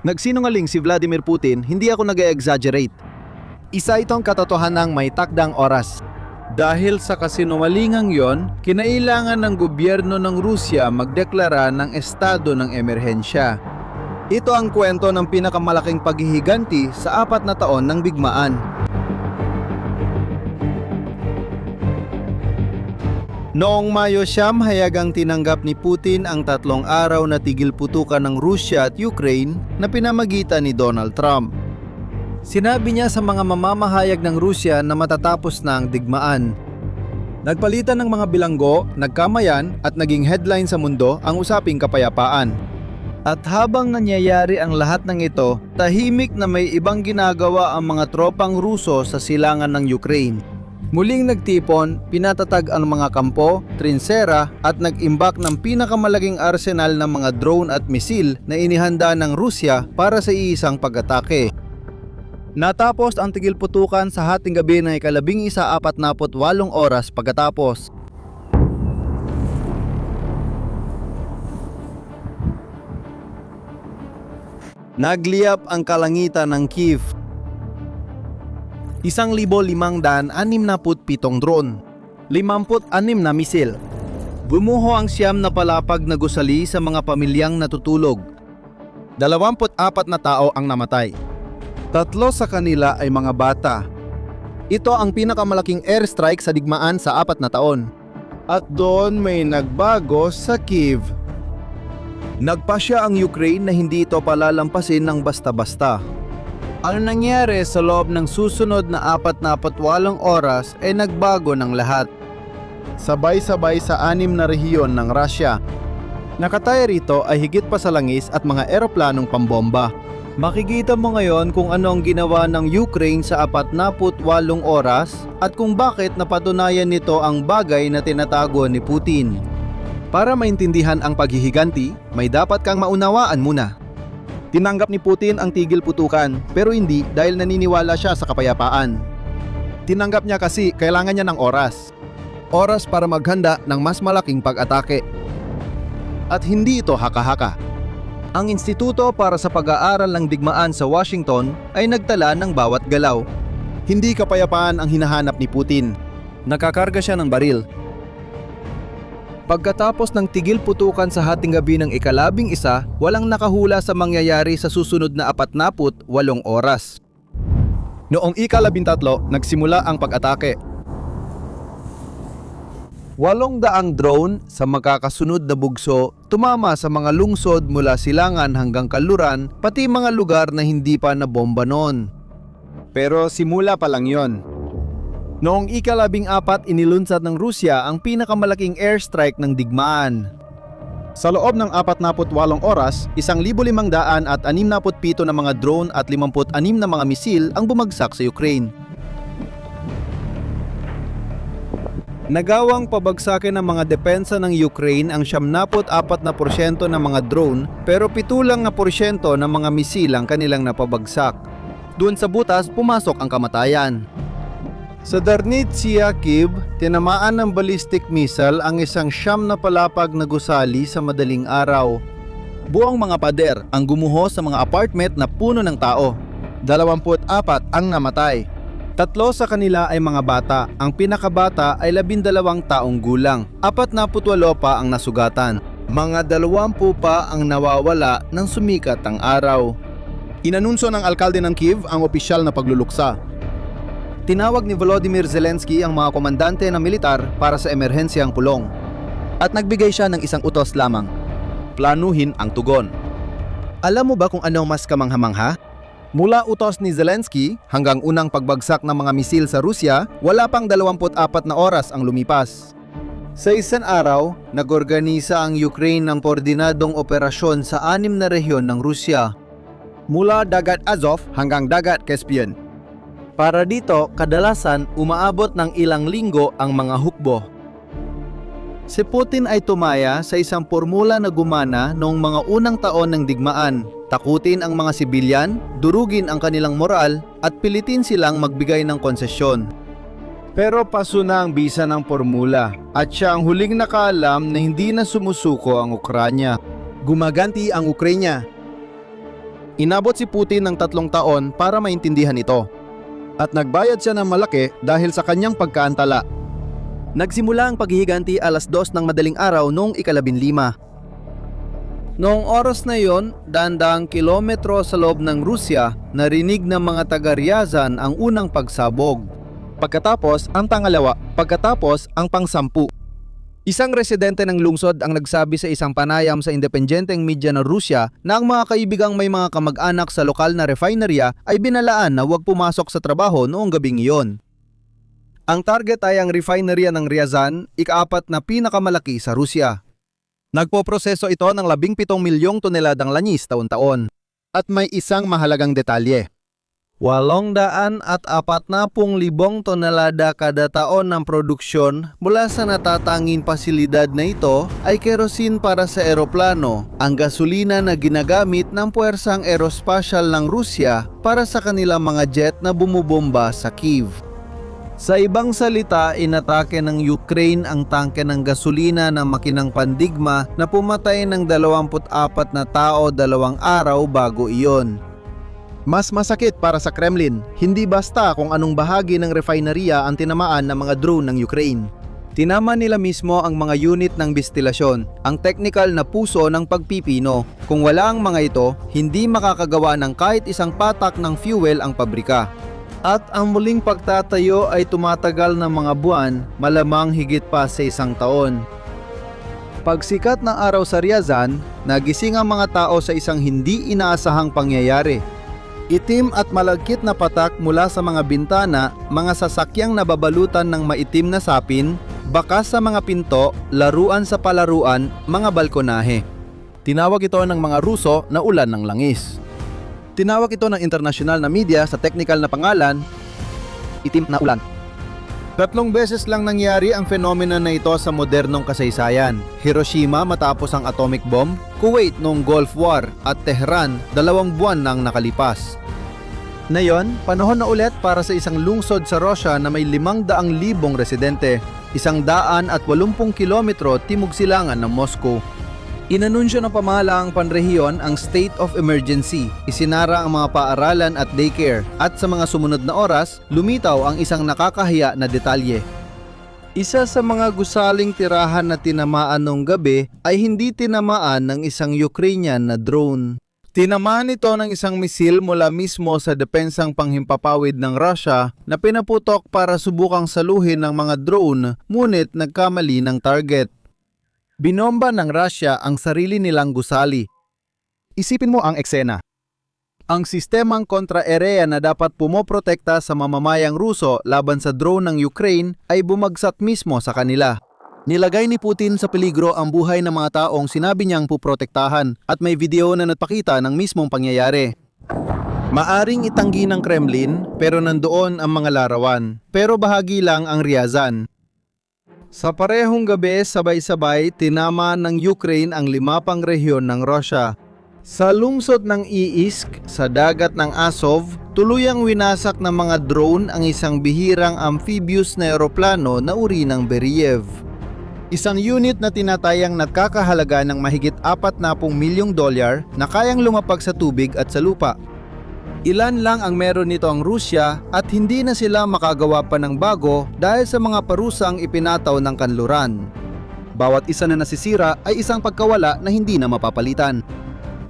Nagsinungaling si Vladimir Putin, hindi ako nag-e-exaggerate. Isa itong katotohanang may takdang oras. Dahil sa kasinungalingang yon, kinailangan ng gobyerno ng Rusya magdeklara ng estado ng emerhensya. Ito ang kwento ng pinakamalaking paghihiganti sa 4 na taon ng digmaan. Noong Mayo 9, hayagang tinanggap ni Putin ang 3 araw na tigil putukan ng Rusya at Ukraine na pinamagitan ni Donald Trump. Sinabi niya sa mga mamamahayag ng Rusya na matatapos na ang digmaan. Nagpalitan ng mga bilanggo, nagkamayan at naging headline sa mundo ang usaping kapayapaan. At habang nangyayari ang lahat ng ito, tahimik na may ibang ginagawa ang mga tropang Ruso sa silangan ng Ukraine. Muling nagtipon, pinatatag ang mga kampo, trinsera at nag-imbak ng pinakamalaking arsenal ng mga drone at misil na inihanda ng Rusya para sa iisang pag-atake. Natapos ang tigil putukan sa hating gabi ng 11:48 oras pagkatapos. Nagliyap ang kalangitan ng Kyiv. 1,567 drone, 56 na misil. Bumuho ang 9 na palapag na gusali sa mga pamilyang natutulog. 24 na tao ang namatay. 3 sa kanila ay mga bata. Ito ang pinakamalaking airstrike sa digmaan sa 4 na taon. At doon may nagbago sa Kyiv. Nagpasya ang Ukraine na hindi ito palalampasin ng basta-basta. Ano nangyari sa loob ng susunod na 48 oras ay nagbago ng lahat. Sabay-sabay sa 6 na rehiyon ng Russia. Nakataya rito ay higit pa sa langis at mga eroplanong pambomba. Makikita mo ngayon kung ano ang ginawa ng Ukraine sa 48 oras at kung bakit napatunayan nito ang bagay na tinatago ni Putin. Para maintindihan ang paghihiganti, may dapat kang maunawaan muna. Tinanggap ni Putin ang tigil putukan pero hindi dahil naniniwala siya sa kapayapaan. Tinanggap niya kasi kailangan niya ng oras. Oras para maghanda ng mas malaking pag-atake. At hindi ito haka-haka. Ang Instituto para sa Pag-aaral ng Digmaan sa Washington ay nagtala ng bawat galaw. Hindi kapayapaan ang hinahanap ni Putin. Nakakarga siya ng baril. Pagkatapos ng tigil putukan sa hating gabi ng 11, walang nakahula sa mangyayari sa susunod na 48 oras. Noong 13, nagsimula ang pag-atake. 800 drone sa magkakasunod na bugso tumama sa mga lungsod mula Silangan hanggang Kaluran, pati mga lugar na hindi pa nabomba noon. Pero simula pa lang yon. Noong 14, inilunsad ng Rusya ang pinakamalaking airstrike ng digmaan. Sa loob ng 48 oras, 1,567 na mga drone at 56 na mga misil ang bumagsak sa Ukraine. Nagawang pabagsakin ng mga depensa ng Ukraine ang 74% ng mga drone pero 7% ng mga misil ang kanilang napabagsak. Doon sa butas, pumasok ang kamatayan. Sa Darnitsia, Kyiv, tinamaan ng ballistic missile ang isang 9 na palapag na gusali sa madaling araw. Buong mga pader ang gumuho sa mga apartment na puno ng tao. 24 ang namatay. 3 sa kanila ay mga bata. Ang pinakabata ay 12 taong gulang. 48 pa ang nasugatan. Mga 20 pa ang nawawala nang sumikat ang araw. Inanunsyo ng alkalde ng Kyiv ang opisyal na pagluluksa. Tinawag ni Volodymyr Zelensky ang mga komandante ng militar para sa emerhensyang pulong. At nagbigay siya ng isang utos lamang. Planuhin ang tugon. Alam mo ba kung ano ang mas kamangha-mangha? Mula utos ni Zelensky hanggang unang pagbagsak ng mga misil sa Rusya, wala pang 24 na oras ang lumipas. Sa isang araw, nag-organisa ang Ukraine ng koordinadong operasyon sa 6 na rehiyon ng Rusya. Mula Dagat Azov hanggang Dagat Caspian. Para dito, kadalasan umaabot ng ilang linggo ang mga hukbo. Si Putin ay tumaya sa isang formula na gumana noong mga unang taon ng digmaan. Takutin ang mga sibilyan, durugin ang kanilang moral at pilitin silang magbigay ng konsesyon. Pero paso na ang bisa ng formula at siya ang huling nakaalam na hindi na sumusuko ang Ukranya. Gumaganti ang Ukranya. Inabot si Putin ng 3 taon para maintindihan ito. At nagbayad siya ng malaki dahil sa kanyang pagkaantala. Nagsimula ang paghihiganti alas 2 ng madaling araw noong ika-15. Noong oras na yon, daang kilometro sa loob ng Rusya, narinig ng mga taga-Ryazan ang unang pagsabog. Pagkatapos ang pangalawa, pagkatapos ang pang-10. Isang residente ng lungsod ang nagsabi sa isang panayam sa independenteng media ng Rusya na ang mga kaibigang may mga kamag-anak sa lokal na refinerya ay binalaan na huwag pumasok sa trabaho noong gabing iyon. Ang target ay ang refinerya ng Ryazan, ika-4 na pinakamalaki sa Rusya. Nagpoproseso ito ng 17 milyong toneladang langis taon-taon. At may isang mahalagang detalye. 840,000 tonelada kada taon ng produksyon mula sa natatanging pasilidad na ito ay kerosene para sa eroplano, ang gasolina na ginagamit ng puwersang aerospatial ng Rusya para sa kanilang mga jet na bumubomba sa Kyiv. Sa ibang salita, inatake ng Ukraine ang tangke ng gasolina ng makinang pandigma na pumatay ng 24 na tao 2 araw bago iyon. Mas masakit para sa Kremlin, hindi basta kung anong bahagi ng refineria ang tinamaan ng mga drone ng Ukraine. Tinama nila mismo ang mga unit ng distilasyon, ang technical na puso ng pagpipino. Kung wala ang mga ito, hindi makakagawa ng kahit isang patak ng fuel ang pabrika. At ang muling pagtatayo ay tumatagal ng mga buwan, malamang higit pa sa 1 taon. Pagsikat ng araw sa Ryazan, nagising ang mga tao sa isang hindi inaasahang pangyayari. Itim at malagkit na patak mula sa mga bintana, mga sasakyang nababalutan ng maitim na sapin, bakas sa mga pinto, laruan sa palaruan, mga balkonahe. Tinawag ito ng mga Ruso na ulan ng langis. Tinawag ito ng internasyonal na media sa technical na pangalan, itim na ulan. 3 beses lang nangyari ang fenomena na ito sa modernong kasaysayan. Hiroshima matapos ang atomic bomb, Kuwait noong Gulf War, at Tehran 2 buwan nang nakalipas. Ngayon, panahon na ulit para sa isang lungsod sa Russia na may 500,000 residente, 180 kilometro timog silangan ng Moscow. Inanunsyo ng pamahalaang panrehiyon ang state of emergency, isinara ang mga paaralan at daycare, at sa mga sumunod na oras, lumitaw ang isang nakakahiya na detalye. Isa sa mga gusaling tirahan na tinamaan noong gabi ay hindi tinamaan ng isang Ukrainian na drone. Tinamaan ito ng isang misil mula mismo sa depensang panghimpapawid ng Russia na pinaputok para subukang saluhin ng mga drone, ngunit nagkamali ng target. Binomba ng Russia ang sarili nilang gusali. Isipin mo ang eksena. Ang sistemang kontra-area na dapat pumoprotekta sa mamamayang Ruso laban sa drone ng Ukraine ay bumagsak mismo sa kanila. Nilagay ni Putin sa peligro ang buhay ng mga taong sinabi niyang puprotektahan at may video na nagpakita ng mismong pangyayari. Maaring itanggi ng Kremlin pero nandoon ang mga larawan, pero bahagi lang ang Ryazan. Sa parehong gabi, sabay-sabay tinama ng Ukraine ang 5 pang rehiyon ng Russia. Sa lungsod ng Iisk, sa dagat ng Azov, tuluyang winasak ng mga drone ang isang bihirang amphibious na eroplano na uri ng Beriev. Isang unit na tinatayang nagkakahalaga ng mahigit $40 milyong na kayang lumapag sa tubig at sa lupa. Ilan lang ang meron nito ang Rusya at hindi na sila makagawa pa ng bago dahil sa mga parusang ipinataw ng kanluran. Bawat isa na nasisira ay isang pagkawala na hindi na mapapalitan.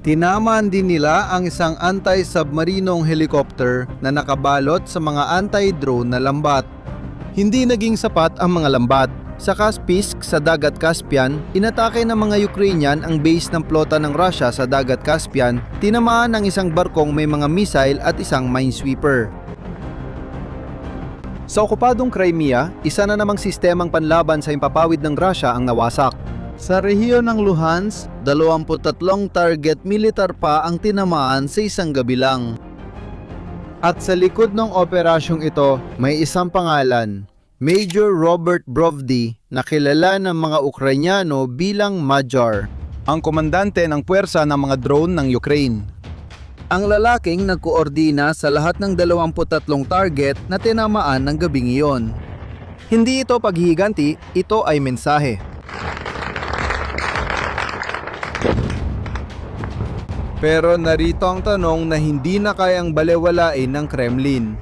Tinamaan din nila ang isang anti-submarinong helicopter na nakabalot sa mga anti-drone na lambat. Hindi naging sapat ang mga lambat. Sa Kaspisk sa dagat Caspian, inatake ng mga Ukrainian ang base ng flota ng Russia sa dagat Caspian, tinamaan ng isang barkong may mga missile at isang minesweeper. Sa okupadong Crimea, isa na namang sistemang panlaban sa himpapawid ng Russia ang nawasak. Sa rehiyon ng Luhansk, 23 target militar pa ang tinamaan sa isang gabi lang. At sa likod ng operasyong ito, may isang pangalan, Major Robert Brovdy, na kilala ng mga Ukrainyano bilang Magyar, ang komandante ng puwersa ng mga drone ng Ukraine. Ang lalaking nagkoordina sa lahat ng 23 target na tinamaan ng gabing iyon. Hindi ito paghihiganti, ito ay mensahe. Pero narito ang tanong na hindi na kayang balewalain ng Kremlin.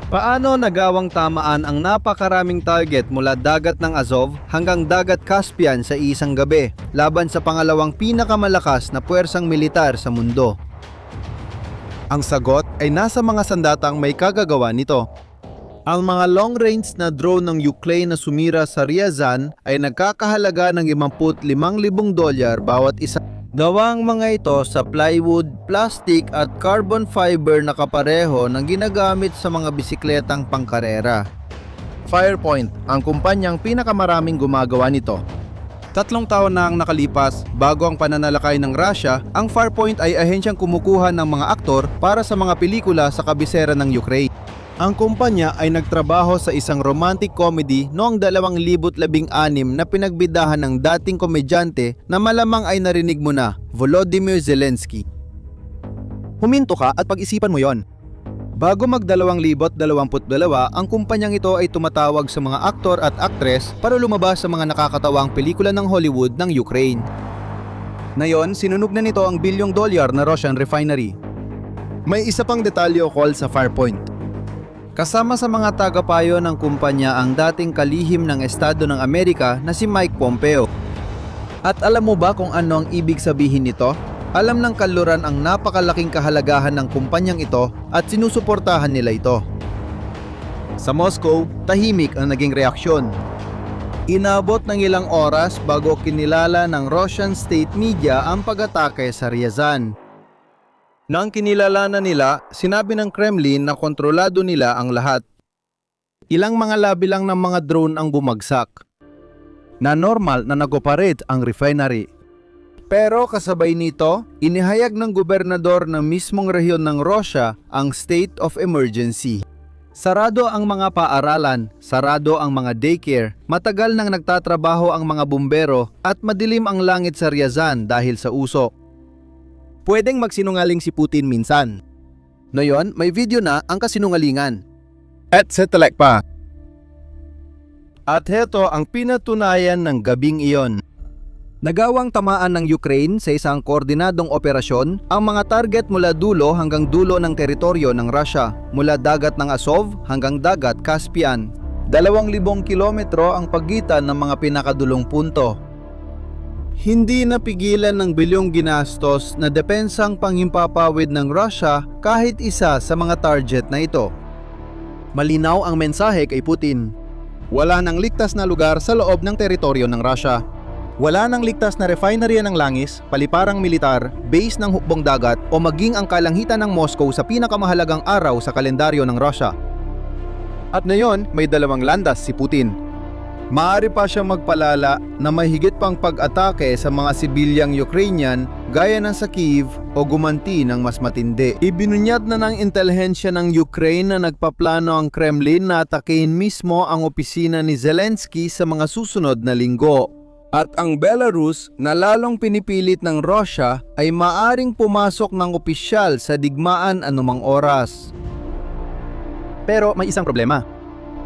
Paano nagawang tamaan ang napakaraming target mula dagat ng Azov hanggang dagat Caspian sa isang gabi laban sa pangalawang pinakamalakas na puwersang militar sa mundo? Ang sagot ay nasa mga sandatang may kagagawa nito. Ang mga long-range na drone ng Ukraine na sumira sa Ryazan ay nagkakahalaga ng $55,000 bawat isa. Gawa ang mga ito sa plywood, plastic at carbon fiber na kapareho ng ginagamit sa mga bisikletang pangkarera. Firepoint, ang kumpanyang pinakamaraming gumagawa nito. 3 taon na ang nakalipas bago ang pananalakay ng Russia, ang Farpoint ay ahensyang kumukuha ng mga aktor para sa mga pelikula sa kabisera ng Ukraine. Ang kumpanya ay nagtrabaho sa isang romantic comedy noong 2016 na pinagbidahan ng dating komedyante na malamang ay narinig mo na, Volodymyr Zelensky. Huminto ka at pag-isipan mo yon. Bago mag-2022, ang kumpanyang ito ay tumatawag sa mga aktor at aktres para lumabas sa mga nakakatawang pelikula ng Hollywood ng Ukraine. Ngayon, sinunog na nito ang $1 billion na Russian refinery. May isa pang detalye ukol sa Farpoint. Kasama sa mga tagapayo ng kumpanya ang dating kalihim ng Estado ng Amerika na si Mike Pompeo. At alam mo ba kung ano ang ibig sabihin nito? Alam ng kanluran ang napakalaking kahalagahan ng kumpanyang ito at sinusuportahan nila ito. Sa Moscow, tahimik ang naging reaksyon. Inabot ng ilang oras bago kinilala ng Russian state media ang pag-atake sa Ryazan. Nang kinilala na nila, sinabi ng Kremlin na kontrolado nila ang lahat. Ilang mga labi lang ng mga drone ang bumagsak. Na normal na nag-operate ang refinery. Pero kasabay nito, inihayag ng gobernador ng mismong rehiyon ng Russia ang state of emergency. Sarado ang mga paaralan, sarado ang mga daycare, matagal nang nagtatrabaho ang mga bumbero at madilim ang langit sa Ryazan dahil sa usok. Pwedeng magsinungaling si Putin minsan. Ngayon, may video na ang kasinungalingan. At settlek pa. At heto ang pinatunayan ng gabing iyon. Nagawang tamaan ng Ukraine sa isang koordinadong operasyon ang mga target mula dulo hanggang dulo ng teritoryo ng Russia, mula dagat ng Azov hanggang dagat Caspian. 2,000 kilometro ang pagitan ng mga pinakadulong punto. Hindi napigilan ng bilyong ginastos na depensang panghimpapawid ng Russia kahit isa sa mga target na ito. Malinaw ang mensahe kay Putin. Wala nang ligtas na lugar sa loob ng teritoryo ng Russia. Wala nang ligtas na refinery ng langis, paliparang militar, base ng hukbong dagat o maging ang kalangitan ng Moscow sa pinakamahalagang araw sa kalendaryo ng Russia. At ngayon, may 2 landas si Putin. Maaari pa siyang magpalala na may higit pang pag-atake sa mga sibilyang Ukrainian gaya ng sa Kyiv o gumanti ng mas matindi. Ibinunyag na ng intelihensya ng Ukraine na nagpaplano ang Kremlin na atakehin mismo ang opisina ni Zelensky sa mga susunod na linggo. At ang Belarus na lalong pinipilit ng Russia ay maaring pumasok ng opisyal sa digmaan anumang oras. Pero may isang problema.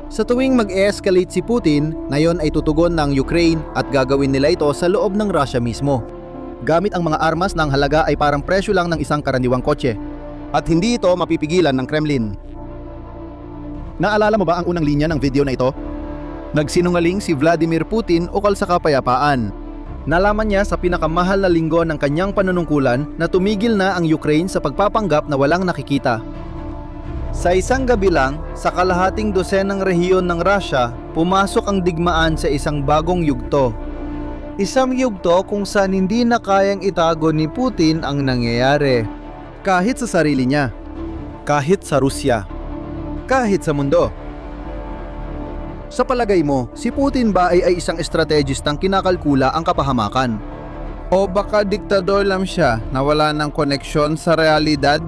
Sa tuwing mag-escalate si Putin, ngayon ay tutugon ng Ukraine at gagawin nila ito sa loob ng Russia mismo. Gamit ang mga armas na ang halaga ay parang presyo lang ng isang karaniwang kotse. At hindi ito mapipigilan ng Kremlin. Naalala mo ba ang unang linya ng video na ito? Nagsinungaling si Vladimir Putin ukol sa kapayapaan. Nalaman niya sa pinakamahal na linggo ng kanyang panunungkulan na tumigil na ang Ukraine sa pagpapanggap na walang nakikita. Sa isang gabi lang, sa kalahating dosenang rehiyon ng Russia, pumasok ang digmaan sa isang bagong yugto. Isang yugto kung saan hindi na kayang itago ni Putin ang nangyayari. Kahit sa sarili niya, kahit sa Rusya, kahit sa mundo. Sa palagay mo, si Putin ba ay isang estrategistang kinakalkula ang kapahamakan? O baka diktador lang siya na wala ng koneksyon sa realidad?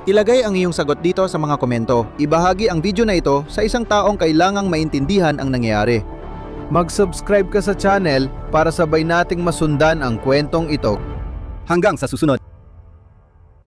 Ilagay ang iyong sagot dito sa mga komento. Ibahagi ang video na ito sa isang taong kailangang maintindihan ang nangyayari. Mag-subscribe ka sa channel para sabay nating masundan ang kwentong ito. Hanggang sa susunod.